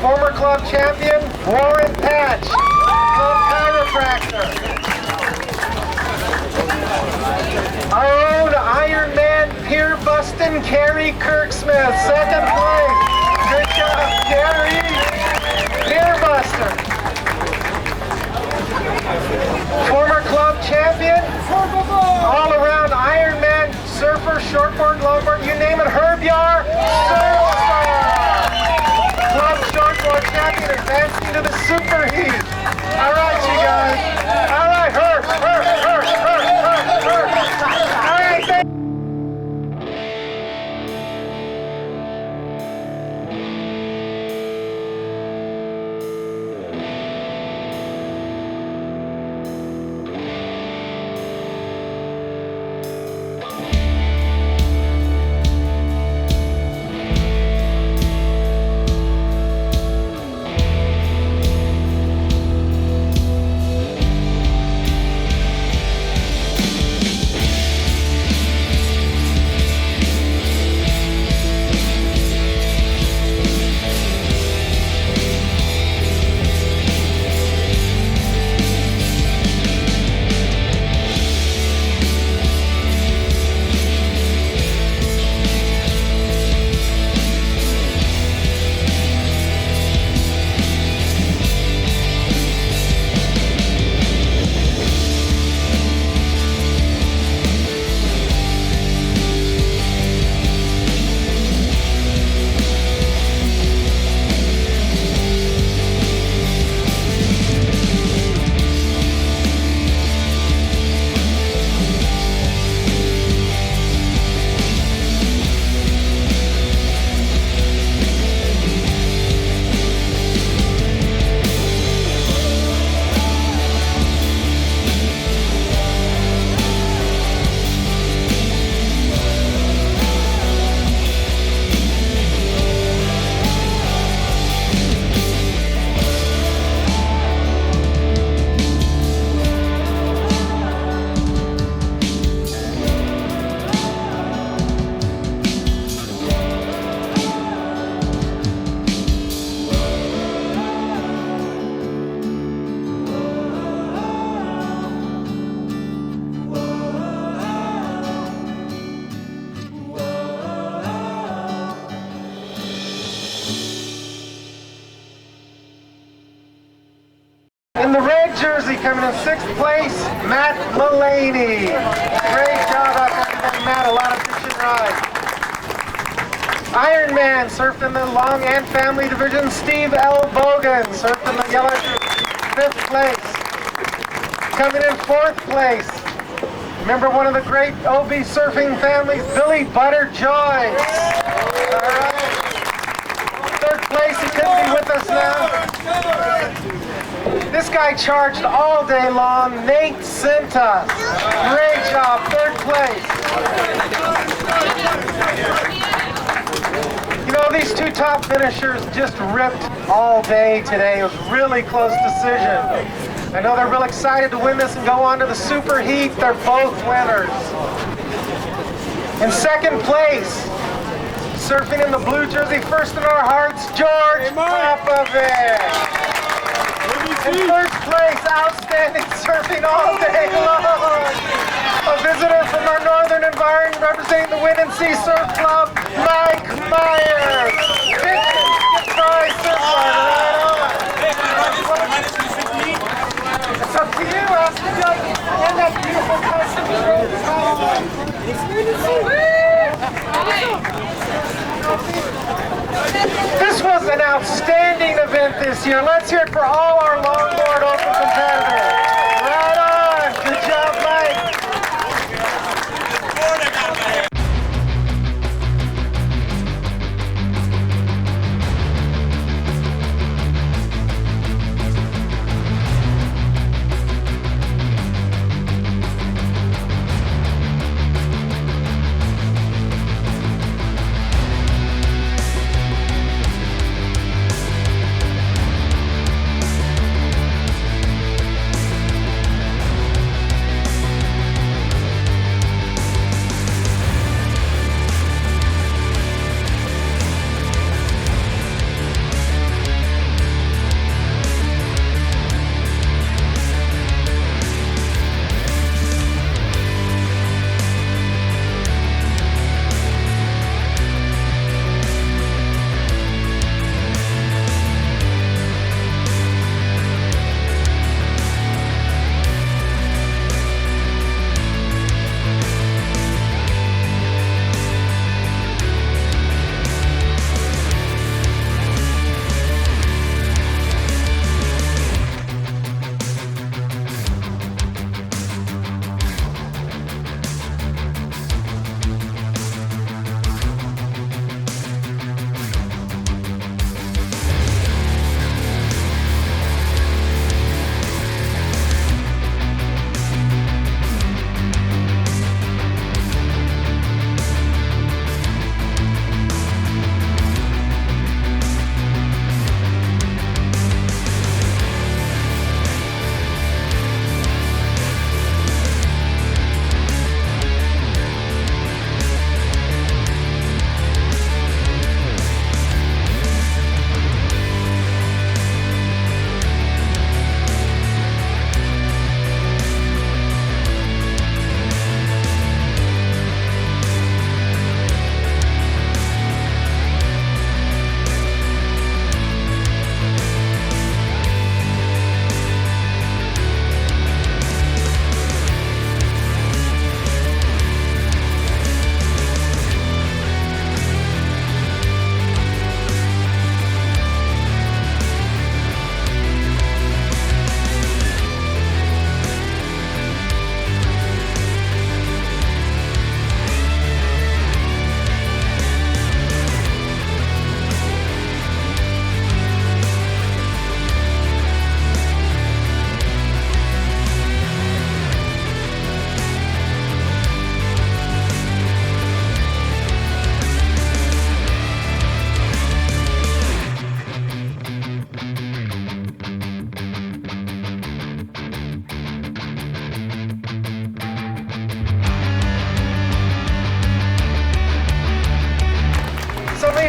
former club champion, Warren Patch, club chiropractor. Our own Ironman peer bustin' Carrie Kirksmith, second place. Good job, Carrie. Peer buster. Former club champion, all around Ironman surfer, shortboard, longboard, you name it, Herb Yar, club shortboard champion, advancing to the super heat. All right, you guys. All right, Herb. All right, thank you. In the red jersey, coming in 6th place, Matt Mullaney. Great job out there, Matt. A lot of fish and rides. Ironman surfed in the long and family division. Steve L. Bogan surfed in the yellow jersey, 5th place. Coming in 4th place, remember one of the great OB surfing families, Billy Butter Joyce. All right. 3rd place, he couldn't be with us now. This guy charged all day long, Nate Sintas. Great job, 3rd place. You know, these two top finishers just ripped all day today. It was a really close decision. I know they're real excited to win this and go on to the super heat. They're both winners. In 2nd place, surfing in the blue jersey, first in our hearts, George Popovich. In 1st place, outstanding surfing all day long. A visitor from our northern environment representing the Wind and Sea Surf Club, Mike Myers. Surfboard, right on. It's up to you, Austin. And that beautiful This was an outstanding event this year. Let's hear it for all our longboard open competitors. Right on. Good job, Mike.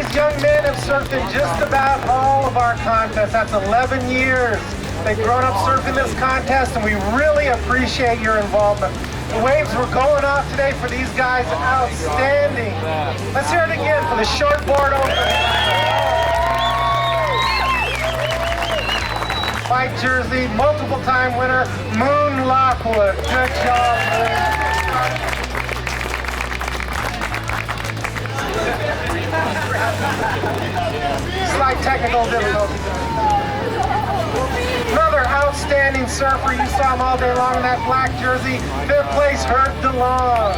These young men have surfed in just about all of our contests. That's 11 years. They've grown up surfing this contest, and we really appreciate your involvement. The waves were going off today for these guys. Outstanding. Let's hear it again for the shortboard open. White jersey, multiple time winner, Moon Lockwood. Good job, Moon. Slight technical difficulty. Another outstanding surfer. You saw him all day long in that black jersey. Fifth place, Herb DeLong.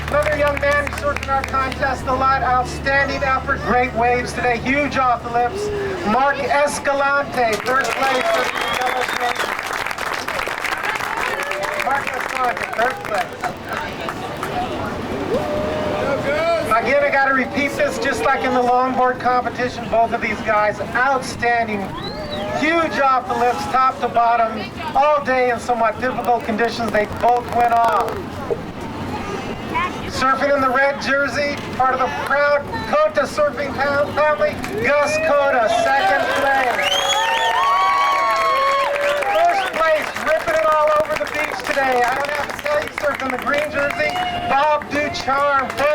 Another young man surfing our contest a lot. Outstanding effort. Great waves today. Huge off the lips. Mark Escalante, third place. Mark Escalante, third place. Again, I got to repeat this, just like in the longboard competition, both of these guys, outstanding, huge off the lips, top to bottom, all day in somewhat difficult conditions. They both went off. Surfing in the red jersey, part of the proud Cota surfing family, Gus Cota, second place. First place, ripping it all over the beach today. I don't have to tell you, surfing the green jersey, Bob DuCharme.